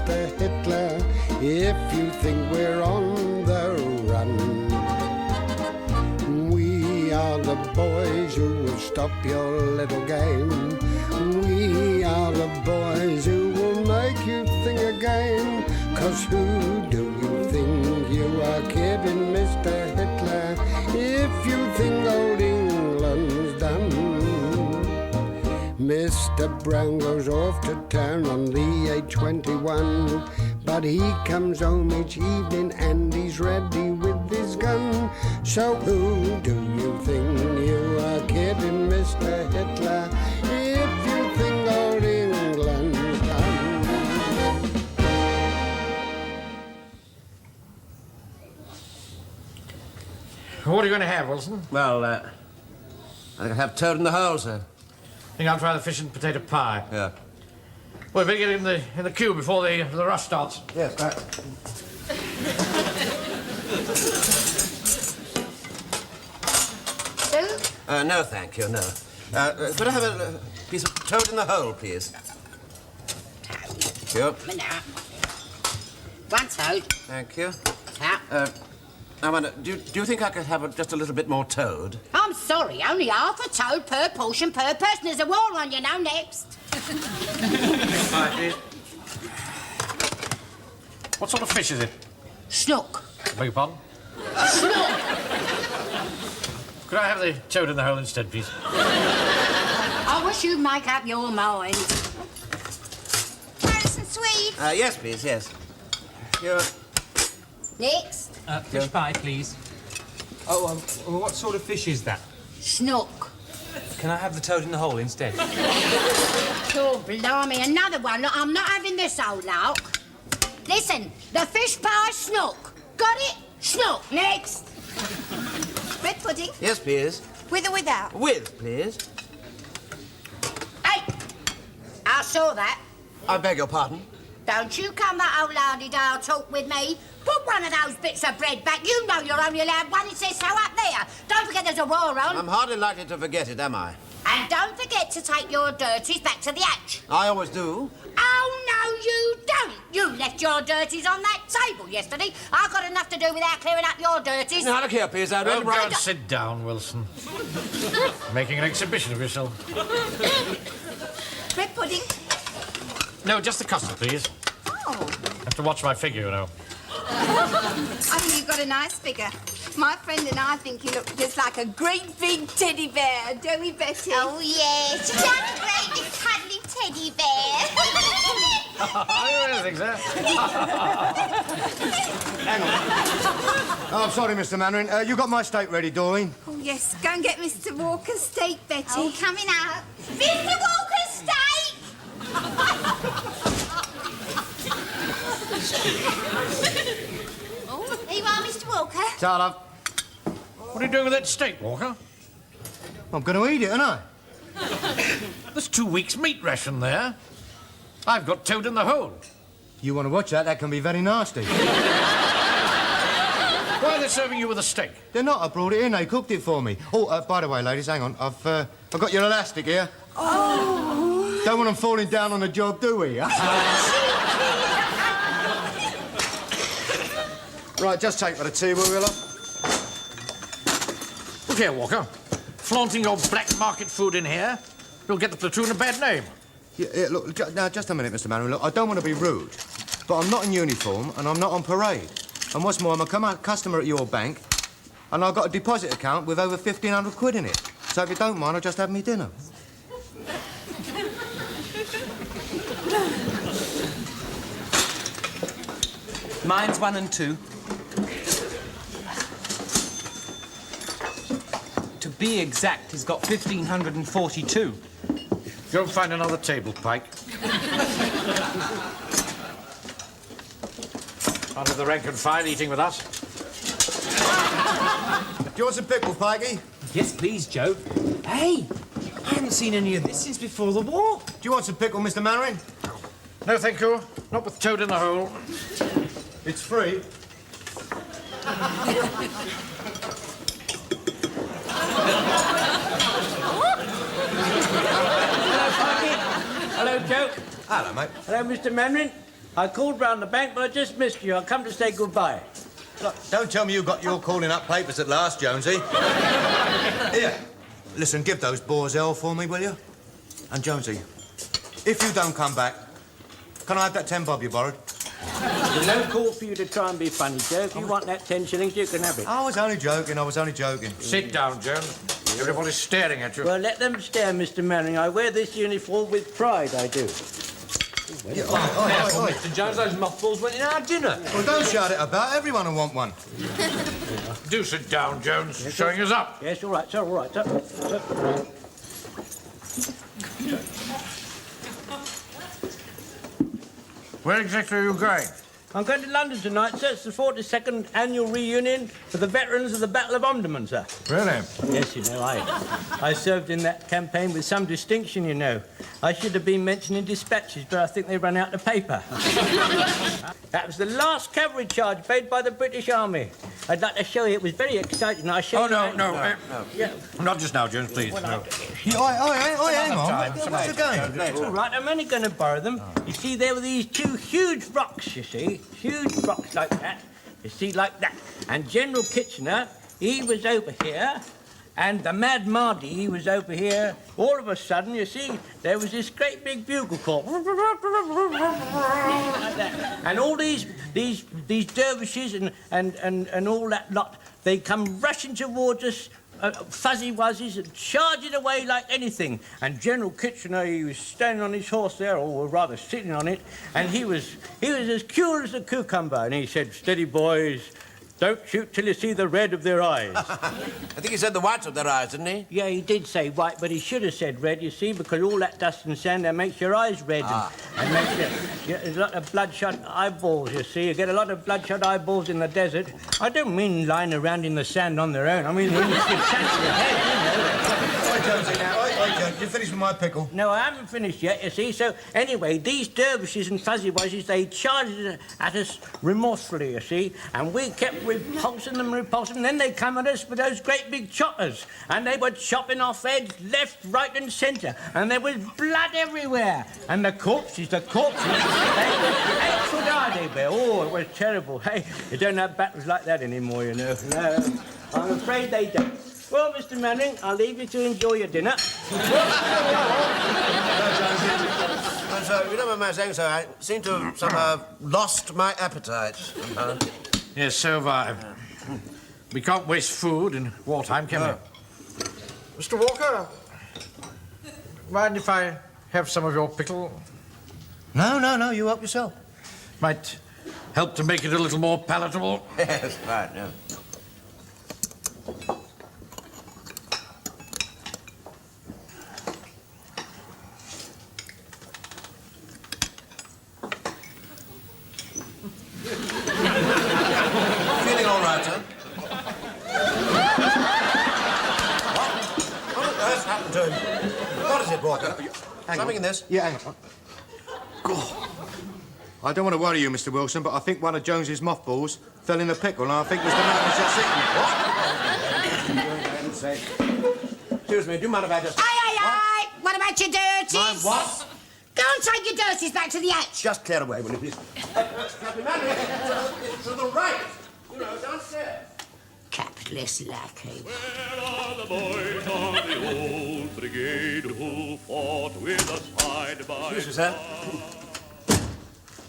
Mr. Hitler, if you think we're on the run. We are the boys who will stop your little game. We are the boys who will make you think again. 'Cause who do you think you are kidding, Mr. Hitler, if you think old England's done? Mr. Brown goes off to town on the A21, but he comes home each evening and he's ready with his gun. So who do you think you are kidding, Mr. Hitler, if you think old England's done? What are you going to have, Wilson? Well, I think I'll have toad in the hole, sir. I think I'll try the fish and potato pie. Yeah. Well, we better get in the queue before the rush starts. Yes, right. No, thank you, no. Could I have a piece of toad in the hole, please? Thank you. One toad. Thank you. Tap. I wonder, do you think I could have just a little bit more toad? I'm sorry, only half a toad per portion per person. There's a war on, you know, next. Right, please. What sort of fish is it? Snook. Beg your pardon? Snook. Could I have the toad in the hole instead, please? I wish you'd make up your mind. Harrison sweet. Yes, please, yes. You're... Next. Fish pie, please. Oh, what sort of fish is that? Snook. Can I have the toad in the hole instead? Oh, blimey, another one. Look, I'm not having this old lark. Listen, the fish pie snook. Got it? Snook. Next. Red pudding. Yes, please. With or without? With, please. Hey, I saw that. I beg your pardon? Don't you come that old lardy-dale talk with me. Put one of those bits of bread back. You know you're only allowed one. It says so up there. Don't forget there's a war on. I'm hardly likely to forget it, am I? And don't forget to take your dirties back to the hatch. I always do. Oh, no, you don't. You left your dirties on that table yesterday. I've got enough to do without clearing up your dirties. Now, look here, please. I Well, don't go and sit down, Wilson. Making an exhibition of yourself. Red pudding. No, just the custard, please. Oh. Have to watch my figure, you know. I think you've got a nice figure. My friend and I think you look just like a great big teddy bear, don't we, Betty? Oh, yes. Just a great big cuddly teddy bear. I really think so. Hang on. Oh, I'm sorry, Mr. Mannering. You got my steak ready, Doreen? Oh, yes. Go and get Mr. Walker's steak, Betty. Oh, coming up. Mr. Walker's steak! Oh, there you are, Mr. Walker. Ciao, love. What are you doing with that steak, Walker? I'm going to eat it, aren't I? There's 2 weeks' meat ration there. I've got toad in the hole. You want to watch that? That can be very nasty. Why are they serving you with a steak? They're not. I brought it in. They cooked it for me. Oh, by the way, ladies, hang on. I've got your elastic here. Oh. Don't want them falling down on the job, do we? Right, just take for the tea, will you, love? Look here, Walker. Flaunting your black market food in here, you'll get the platoon a bad name. Yeah, look, now, just a minute, Mr. Mannering. Look, I don't want to be rude, but I'm not in uniform and I'm not on parade. And what's more, I'm a customer at your bank and I've got a deposit account with over 1,500 quid in it. So if you don't mind, I'll just have me dinner. Mine's 1 and 2. To be exact, he's got 1,542. Go and find another table, Pike. Under the rank and file eating with us. Do you want some pickles, Pikey? Yes, please, Joe. Hey, I haven't seen any of this since before the war. Do you want some pickle, Mr. Mannering? No, thank you. Not with toad in the hole. It's free. Hello, Joe. Hello, mate. Hello, Mr. Mannering. I called round the bank, but I just missed you. I come to say goodbye. Look, don't tell me you got your calling up papers at last, Jonesy. Here, listen, give those boars hell for me, will you? And Jonesy, if you don't come back, can I have that 10 bob you borrowed? There's no call for you to try and be funny, Joe. If you want that 10 shillings, you can have it. I was only joking. Sit down, Jones. Everybody's staring at you. Well, let them stare, Mr. Manning. I wear this uniform with pride, I do. Yeah, oi. Mr. Jones, those mothballs went in our dinner. Well, don't shout it about. Everyone will want one. Do sit down, Jones. You're showing us up. Yes, all right, sir, all right, sir. Where exactly are you going? I'm going to London tonight, sir. It's the 42nd annual reunion for the veterans of the Battle of Omdurman, sir. Really? Yes, you know, I served in that campaign with some distinction, you know. I should have been mentioned in dispatches, but I think they ran out of paper. That was the last cavalry charge made by the British Army. I'd like to show you. It was very exciting. I'll show you. No. Yeah. Not just now, Jones, please. Well, No. Oi, hang on. What's the game? All right, I'm only going to borrow them. You see, there were these two huge rocks, you see. Huge rocks like that. You see, like that. And General Kitchener, he was over here. And the Mad Mardy, he was over here. All of a sudden, you see, there was this great big bugle call. Like that. And all these dervishes and all that lot, they come rushing towards us, fuzzy wuzzies, and charging away like anything. And General Kitchener, he was standing on his horse there, or rather sitting on it, and he was as cool as a cucumber. And he said, "Steady, boys. Don't shoot till you see the red of their eyes." I think he said the whites of their eyes, didn't he? Yeah, he did say white, but he should have said red, you see, because all that dust and sand there makes your eyes red and makes you get a lot of bloodshot eyeballs, you see. You get a lot of bloodshot eyeballs in the desert. I don't mean lying around in the sand on their own. I mean when you get chance to your head, you know. Oi, Jonesy, now. Oi, Jonesy, you finished with my pickle? No, I haven't finished yet, you see. So, anyway, these dervishes and fuzzy wuzzies, they charged at us remorsefully, you see, and we kept repulsing them. Then they come at us with those great big choppers, and they were chopping off heads left, right, and centre, and there was blood everywhere. And the corpses, they were 8 foot high, they were. Oh, it was terrible. Hey, you don't have battles like that anymore, you know. No, I'm afraid they don't. Well, Mr. Manning, I'll leave you to enjoy your dinner. So, you know what I'm saying, sir? I seem to have somehow lost my appetite. Yes, so have I. We can't waste food in wartime, can we? Mr. Walker, mind if I have some of your pickle? No, you help yourself. Might help to make it a little more palatable. Yes, right, yeah. Feeling all right, sir? What on earth happened to him? What is it, Walker? Something in this? Yeah, hang on. God. I don't want to worry you, Mr. Wilson, but I think one of Jones's mothballs fell in a pickle, and I think Mr. Manning just sitting. Excuse me, do you mind if I just... Aye. What about your dirties? My what? Go and take your dirties back to the hatch. Just clear away, will you, please? Captain Manning, to the right. You know, downstairs. Capitalist lackey. Where are the boys of the old brigade who fought with us side by Excuse me, sir.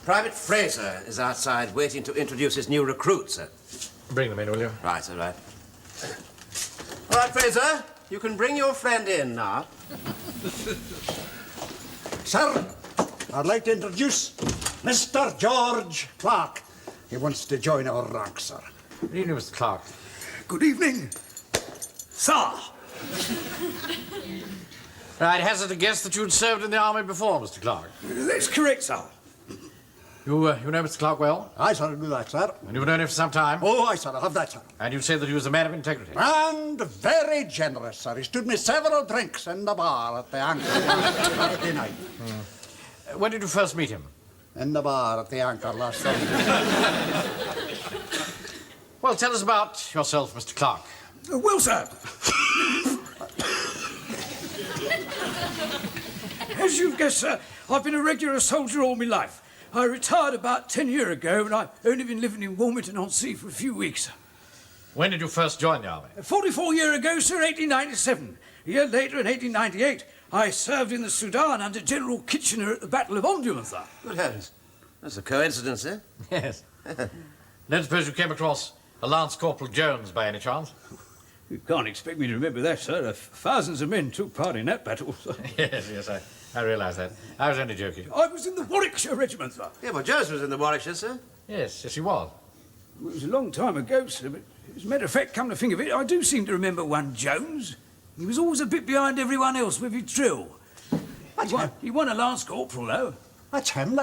Private Fraser is outside waiting to introduce his new recruit, sir. Bring them in, will you? Right, sir, right. All right, Fraser, you can bring your friend in now. Sir, I'd like to introduce Mr. George Clark. He wants to join our ranks, sir. Good evening, Mr. Clark. Good evening, sir. I'd hazard a guess that you'd served in the army before, Mr. Clark. That's correct, sir. You know Mr. Clark well? Aye, sir, I do that, sir. And you've known him for some time? Oh, aye, sir, I have that, sir. And you'd say that he was a man of integrity? And very generous, sir. He stood me several drinks in the bar at the Anchor last Saturday night. When did you first meet him? In the bar at the Anchor last Saturday. Well, tell us about yourself, Mr. Clark. Well, sir, as you've guessed, sir, I've been a regular soldier all my life. I retired about 10 years ago, and I've only been living in Wilmington-on-Sea for a few weeks. When did you first join the army? 44 years ago, sir, 1897. A year later, in 1898, I served in the Sudan under General Kitchener at the Battle of Omdurman, sir. Good heavens. That's a coincidence, eh? Yes. Don't suppose you came across a Lance Corporal Jones by any chance? You can't expect me to remember that, sir. Thousands of men took part in that battle, sir. Yes, I realise that. I was only joking. I was in the Warwickshire Regiment, sir. Yeah, well, Jones was in the Warwickshire, sir. Yes, he was. It was a long time ago, sir, but as a matter of fact, come to think of it, I do seem to remember one Jones. He was always a bit behind everyone else with his drill. He won a Lance Corporal, though. That's him.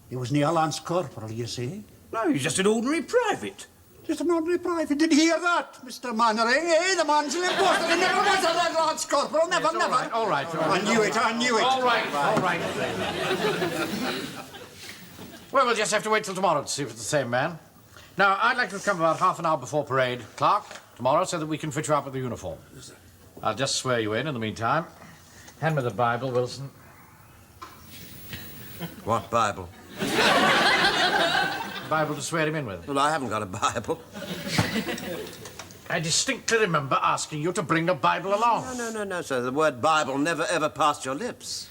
He wasn't a Lance Corporal, you see. No, he's just an ordinary private. Just an ordinary private. Did you hear that, Mr. Mannering? Eh, the man's an imposter. He never was a Lance Corporal. Never. All right. I knew it. All right. Well, we'll just have to wait till tomorrow to see if it's the same man. Now, I'd like to come about half an hour before parade, Clark, tomorrow, so that we can fit you up with the uniform. I'll just swear you in the meantime. Hand me the Bible, Wilson. What Bible? Bible to swear him in with. Well, I haven't got a Bible. I distinctly remember asking you to bring the Bible along. No, sir. The word Bible never, ever passed your lips.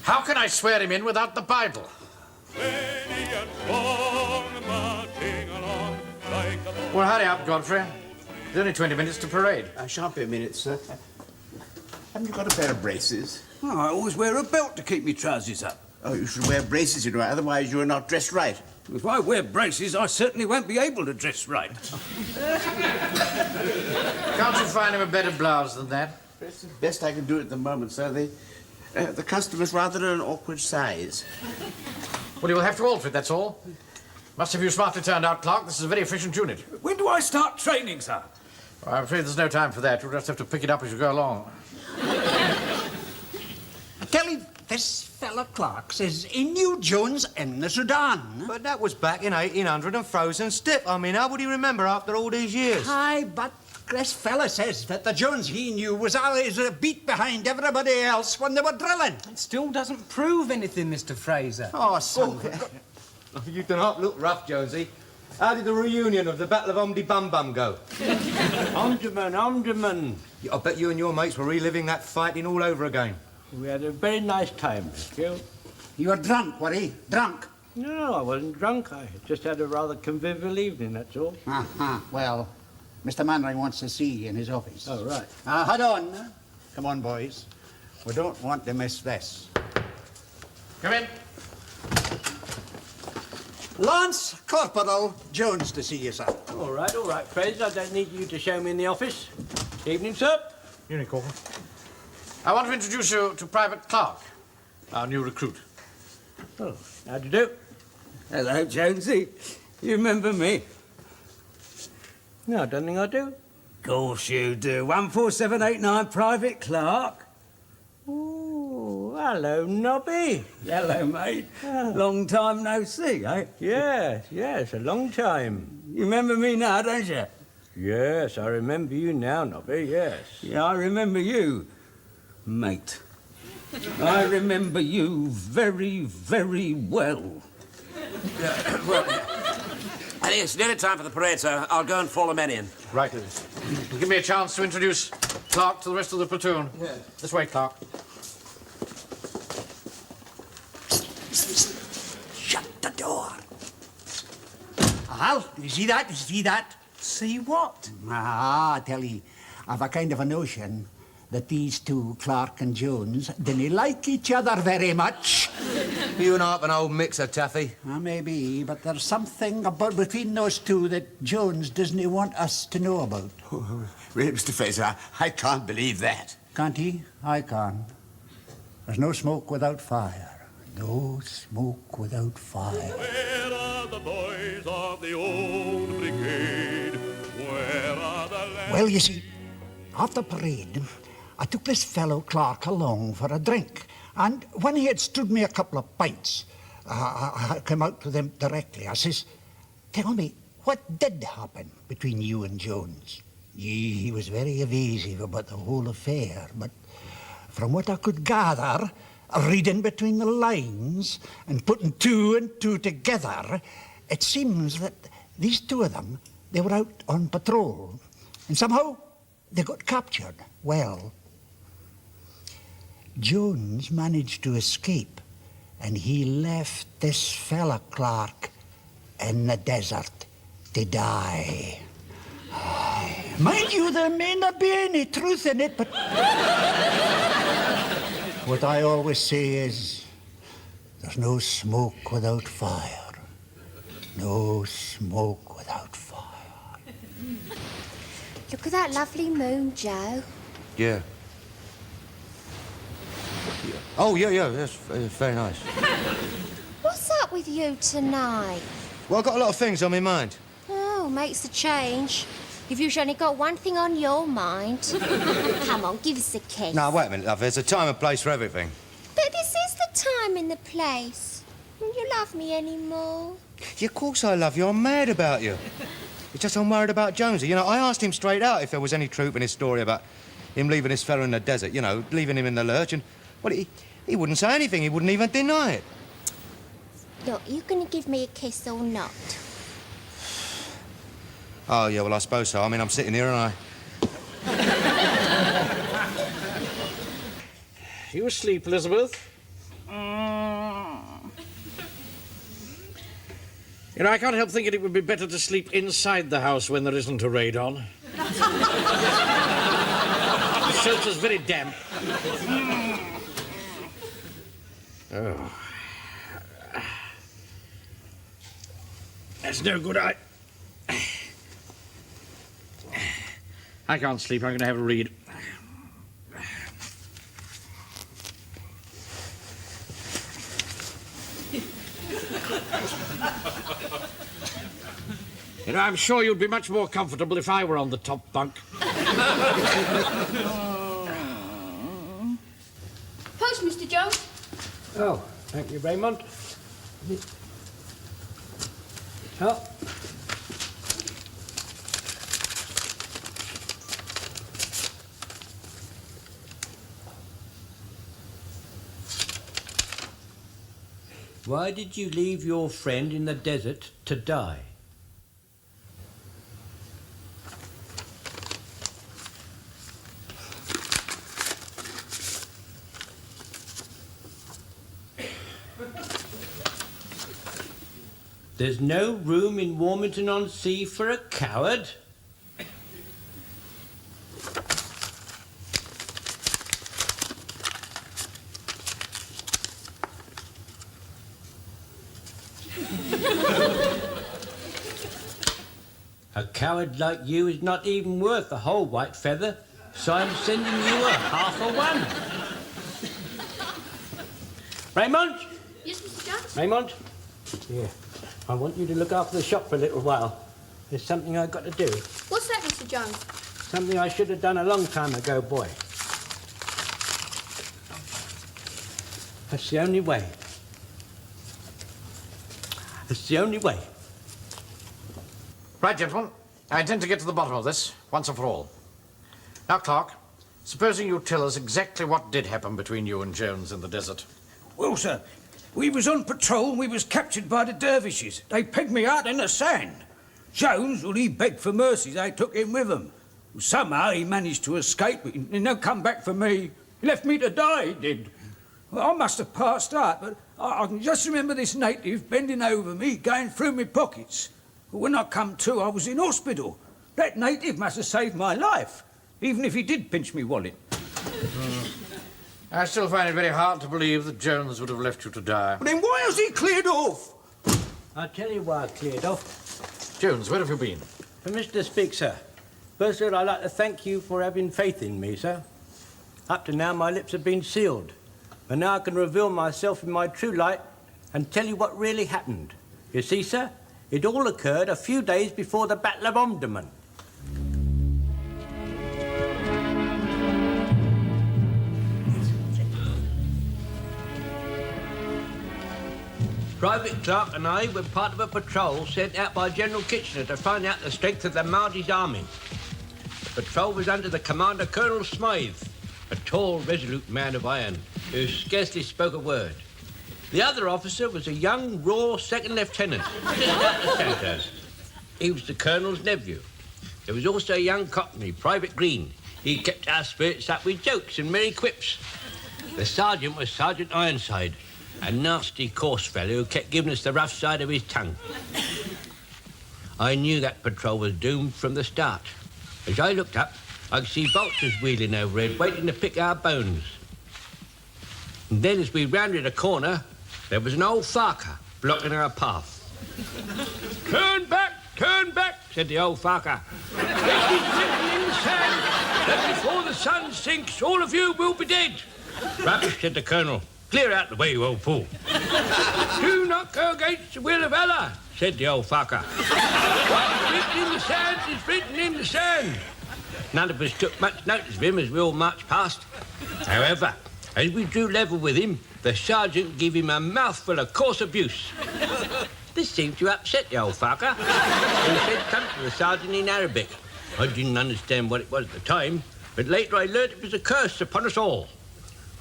How can I swear him in without the Bible? Steady and strong, marching along like a Well, hurry up, Godfrey. There's only 20 minutes to parade. I shan't be a minute, sir. Haven't you got a pair of braces? Oh, I always wear a belt to keep my trousers up. Oh, you should wear braces, you know, otherwise you're not dressed right. If I wear braces, I certainly won't be able to dress right. Can't you find him a better blouse than that? It's the best I can do at the moment, sir. The customer's rather an awkward size. Well, you'll have to alter it, that's all. Must have you smartly turned out, Clark. This is a very efficient unit. When do I start training, sir? Well, I'm afraid there's no time for that. You'll just have to pick it up as you go along. Telly, this fella Clark says he knew Jones in the Sudan. But that was back in 1800 and frozen stiff. I mean, how would he remember after all these years? Aye, but this fella says that the Jones he knew was always a beat behind everybody else when they were drilling. It still doesn't prove anything, Mr. Fraser. Oh, son. You do not look rough, Jonesy. How did the reunion of the Battle of Omdi Bum Bum go? Omdurman. I bet you and your mates were reliving that fighting all over again. We had a very nice time, Phil. You were drunk, were you? Drunk? No, I wasn't drunk. I just had a rather convivial evening, that's all. Well, Mr. Mannering wants to see you in his office. Oh, right. Hold on. Come on, boys. We don't want to miss this. Come in. Lance Corporal Jones to see you, sir. All right, Fraser. I don't need you to show me in the office. Evening, sir. Evening, Corporal. I want to introduce you to Private Clark, our new recruit. Oh, how do you do? Hello, Jonesy. You remember me? No, I don't think I do. Of course you do. 14789 Private Clark. Oh, hello, Nobby. Hello, mate. Long time no see, eh? Yes, a long time. You remember me now, don't you? Yes, I remember you now, Nobby, yes. Yeah, I remember you, mate. I remember you very, very well. I think it's nearly time for the parade, sir. I'll go and fall the men in. Right. Give me a chance to introduce Clark to the rest of the platoon. Yeah. This way, Clark. Shut the door. Al, you see that? See what? I tell you, I've a kind of a notion that these two, Clark and Jones, didn't like each other very much. You and I have an old mixer, Taffy. Maybe, but there's something about between those two that Jones doesn't want us to know about. Really, Mr. Fraser, I can't believe that. Can't he? I can. There's no smoke without fire. No smoke without fire. Where are the boys of the old brigade? Where are the lads? Well, you see, after parade, I took this fellow Clark along for a drink. And when he had stood me a couple of pints, I came out to them directly. I says, "Tell me, what did happen between you and Jones?" He was very evasive about the whole affair, but from what I could gather, reading between the lines and putting two and two together, it seems that these two of them, they were out on patrol, and somehow they got captured. Well, Jones managed to escape, and he left this fella Clark in the desert to die. Mind you, there may not be any truth in it, but what I always say is, there's no smoke without fire. No smoke without fire. Look at that lovely moon, Joe. Yeah. Oh, yeah, that's very nice. What's up with you tonight? Well, I've got a lot of things on my mind. Oh, makes a change. If you've only got one thing on your mind. Come on, give us a kiss. No, wait a minute, love. There's a time and place for everything. But this is the time and the place. Will you love me anymore? Yeah, of course I love you. I'm mad about you. It's just I'm worried about Jonesy. You know, I asked him straight out if there was any truth in his story about him leaving this fella in the desert, you know, leaving him in the lurch, and, well, he wouldn't say anything. He wouldn't even deny it. Look, you going to give me a kiss or not? Oh, yeah, well, I suppose so. I mean, I'm sitting here and You asleep, Elizabeth? You know, I can't help thinking it would be better to sleep inside the house when there isn't a raid on. The shelter's very damp. Oh. That's no good. I can't sleep. I'm going to have a read. You know, I'm sure you'd be much more comfortable if I were on the top bunk. Post, Mr. Jones. Oh, thank you, Raymond. Oh. Why did you leave your friend in the desert to die? There's no room in Warmington-on-Sea for a coward. A coward like you is not even worth a whole white feather, so I'm sending you a half a one. Raymond? Yes, Mr. Jones? Raymond? Yeah. I want you to look after the shop for a little while. There's something I've got to do. What's that, Mr. Jones? Something I should have done a long time ago, boy. That's the only way. It's the only way. Right, gentlemen. I intend to get to the bottom of this, once and for all. Now, Clark, supposing you tell us exactly what did happen between you and Jones in the desert. Well, sir, we was on patrol and we was captured by the dervishes. They pegged me out in the sand. Jones, well, he begged for mercy. They took him with them. Somehow he managed to escape. He no come back for me. He left me to die, he did. Well, I must have passed out, but I can just remember this native bending over me, going through my pockets. But when I come to, I was in hospital. That native must have saved my life, even if he did pinch me wallet. I still find it very hard to believe that Jones would have left you to die. But then why has he cleared off? I'll tell you why I cleared off. Jones, where have you been? Permission to speak, sir. First of all, I'd like to thank you for having faith in me, sir. Up to now, my lips have been sealed. But now I can reveal myself in my true light and tell you what really happened. You see, sir, it all occurred a few days before the Battle of Omdurman. Private Clark and I were part of a patrol sent out by General Kitchener to find out the strength of the Mahdist army. The patrol was under the commander, Colonel Smythe, a tall, resolute man of iron. who scarcely spoke a word. The other officer was a young, raw second lieutenant, just out of Sandhurst. He was the colonel's nephew. There was also a young cockney, Private Green. He kept our spirits up with jokes and merry quips. The sergeant was Sergeant Ironside, a nasty, coarse fellow who kept giving us the rough side of his tongue. I knew that patrol was doomed from the start. As I looked up, I could see vultures wheeling overhead, waiting to pick our bones. And then, as we rounded a corner, there was an old farker blocking our path. Turn back, said the old farker. It is written in the sand that before the sun sinks, all of you will be dead. Rubbish, said the colonel. Clear out the way, you old fool. Do not go against the will of Allah, said the old fucker. What's written in the sand is written in the sand. None of us took much notice of him as we all marched past. However, as we drew level with him, the sergeant gave him a mouthful of coarse abuse. This seemed to upset the old fucker. He said something to the sergeant in Arabic. I didn't understand what it was at the time, but later I learnt it was a curse upon us all.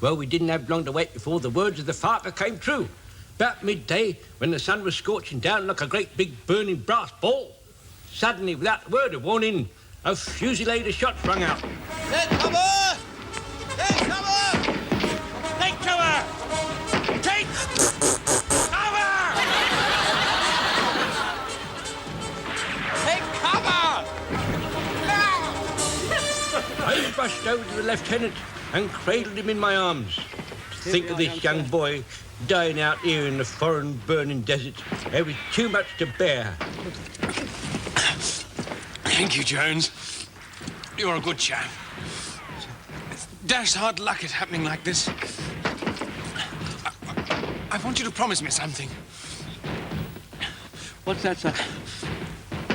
Well, we didn't have long to wait before the words of the farker came true. About midday, when the sun was scorching down like a great big burning brass ball, suddenly, without a word of warning, a fusillade of shots rang out. Take cover! Take cover! Take cover! Take cover! Take cover! I rushed over to the lieutenant and cradled him in my arms. To think of this young boy dying out here in the foreign burning desert, it was too much to bear. Thank you, Jones. You're a good chap. It's dashed hard luck it's happening like this. I want you to promise me something. What's that, sir?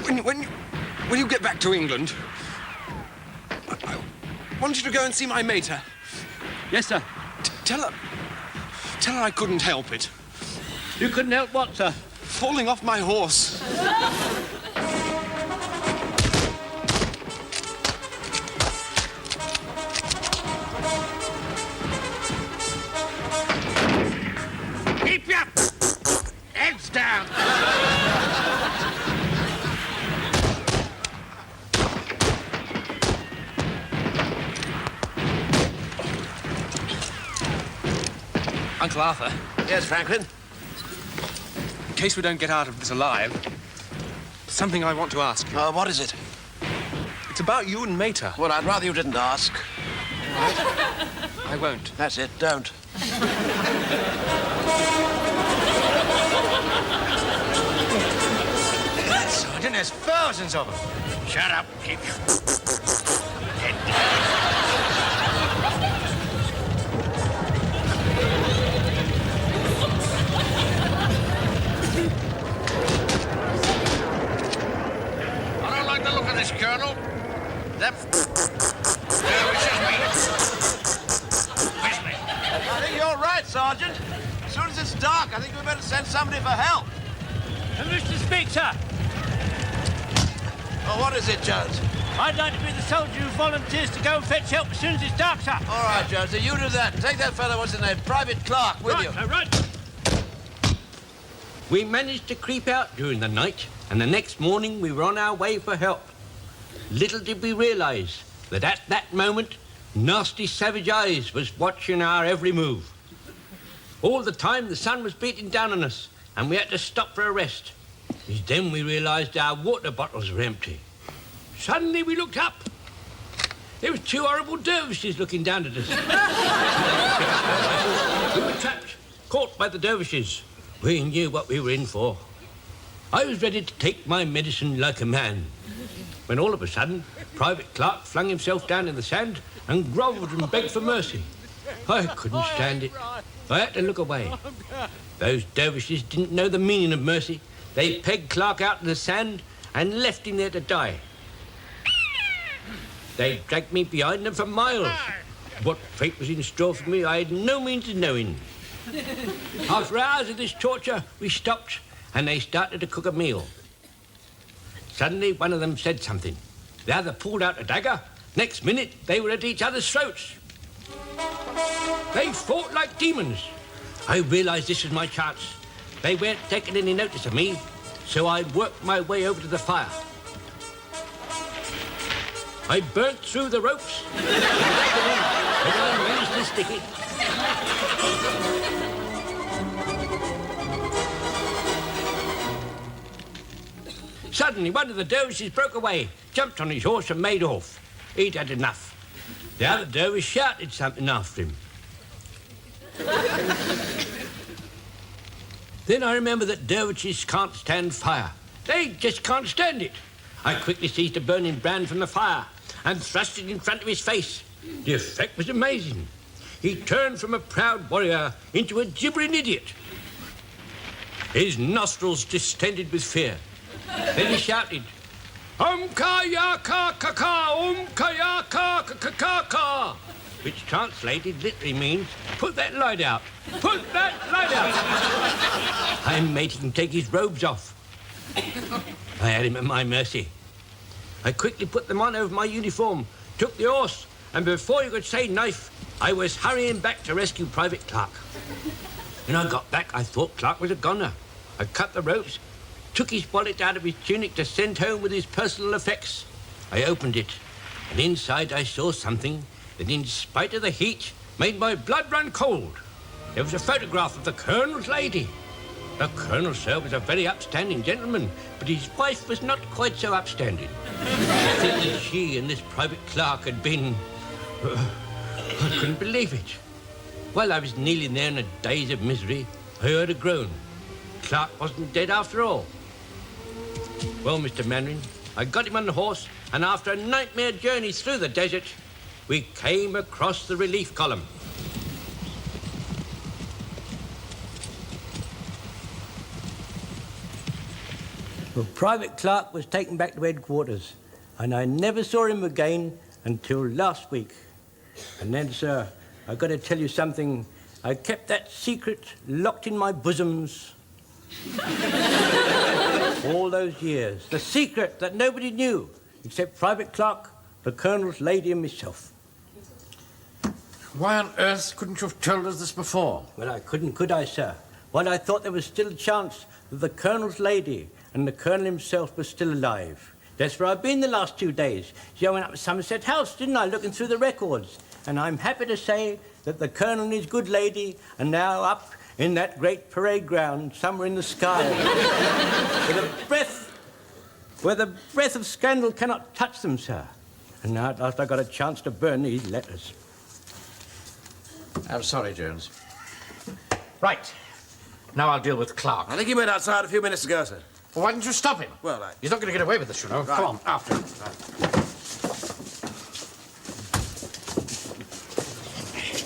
When you get back to England, I want you to go and see my mater. Yes, sir. Tell her I couldn't help it. You couldn't help what, sir? Falling off my horse. Keep your heads down. Uncle Arthur. Yes, Franklin? In case we don't get out of this alive, something I want to ask you. What is it? It's about you and Mater. Well, I'd rather you didn't ask. I won't. That's it, don't. Sergeant, there's thousands of them. Shut up. Keep your head down. I don't like the look of this, Colonel. That wishes me. Where's me? I think you're right, Sergeant. As soon as it's dark, I think we better send somebody for help. And Mr. Speak, sir. Oh, what is it, Jones? I'd like to be the soldier who volunteers to go and fetch help as soon as it's dark, sir. All right, Jones, so you do that. Take that fellow, what's his name, Private Clark, with you. Right. We managed to creep out during the night, and the next morning we were on our way for help. Little did we realise that at that moment, nasty savage eyes was watching our every move. All the time the sun was beating down on us, and we had to stop for a rest. It was then we realised our water bottles were empty. Suddenly we looked up. There was two horrible dervishes looking down at us. We were trapped, caught by the dervishes. We knew what we were in for. I was ready to take my medicine like a man, when all of a sudden, Private Clark flung himself down in the sand and grovelled and begged for mercy. I couldn't stand it. I had to look away. Those dervishes didn't know the meaning of mercy. They pegged Clark out in the sand and left him there to die. They dragged me behind them for miles. What fate was in store for me, I had no means of knowing. After hours of this torture, we stopped, and they started to cook a meal. Suddenly, one of them said something. The other pulled out a dagger. Next minute, they were at each other's throats. They fought like demons. I realised this was my chance. They weren't taking any notice of me, so I worked my way over to the fire. I burnt through the ropes, and I managed to stick it. Suddenly, one of the dervishes broke away, jumped on his horse and made off. He'd had enough. The other dervish shouted something after him. Then I remember that dervishes can't stand fire. They just can't stand it. I quickly seized a burning brand from the fire and thrust it in front of his face. The effect was amazing. He turned from a proud warrior into a gibbering idiot. His nostrils distended with fear. Then he shouted, Ka-ya-ka-ka-ka, ka-ya-ka-ka-ka-ka, which translated literally means, put that light out, put that light out. I made him take his robes off. I had him at my mercy. I quickly put them on over my uniform, took the horse, and before you could say knife, I was hurrying back to rescue Private Clark. When I got back, I thought Clark was a goner. I cut the ropes, took his wallet out of his tunic to send home with his personal effects. I opened it, and inside I saw something that, in spite of the heat, made my blood run cold. There was a photograph of the Colonel's lady. The Colonel, sir, was a very upstanding gentleman, but his wife was not quite so upstanding. I think that she and this Private Clark had been... I couldn't believe it. While I was kneeling there in a daze of misery, I heard a groan. Clark wasn't dead after all. Well, Mr. Manring, I got him on the horse, and after a nightmare journey through the desert, we came across the relief column. Well, Private Clark was taken back to headquarters, and I never saw him again until last week. And then, sir, I've got to tell you something. I kept that secret locked in my bosoms all those years. The secret that nobody knew, except Private Clark, the Colonel's lady, and myself. Why on earth couldn't you have told us this before? Well, I couldn't, could I, sir? While I thought there was still a chance that the Colonel's lady and the Colonel himself were still alive. That's where I've been the last 2 days. See, I went up to Somerset House, didn't I, looking through the records. And I'm happy to say that the Colonel and his good lady are now up in that great parade ground somewhere in the sky. where the breath of scandal cannot touch them, sir. And now at last I got a chance to burn these letters. I'm sorry, Jones. Right. Now I'll deal with Clark. I think he went outside a few minutes ago, sir. Well, why didn't you stop him? Well, He's not going to get away with this, you know. Right. Come on, after him.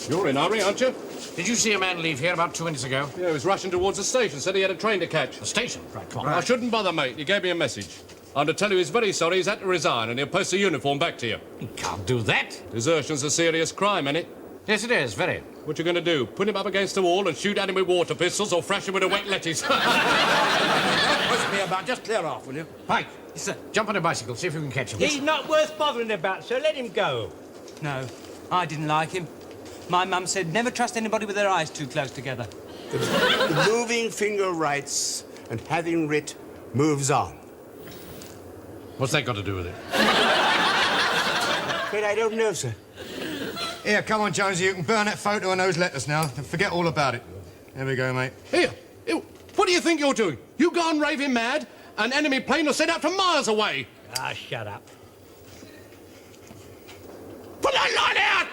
You're in a hurry, aren't you? Did you see a man leave here about 2 minutes ago? Yeah, he was rushing towards the station. Said he had a train to catch. The station? Right, come on. I shouldn't bother, mate. He gave me a message. I'm to tell you he's very sorry he's had to resign and he'll post a uniform back to you. He can't do that. Desertion's a serious crime, ain't it? Yes, it is, very. What you going to do? Put him up against the wall and shoot at him with water pistols or thrash him with a wet lettuce? Don't push me about. Just clear off, will you? Pike, yes, sir. Jump on a bicycle, see if you can catch him. He's not worth bothering about, so let him go. No, I didn't like him. My mum said never trust anybody with their eyes too close together. The moving finger writes, and having writ moves on. What's that got to do with it? But I don't know, sir. Here, come on, Jonesy, you can burn that photo and those letters now. Forget all about it. There we go, mate. Here, what do you think you're doing? You gone raving mad? An enemy plane will set out from miles away. Ah, shut up. Put that light out!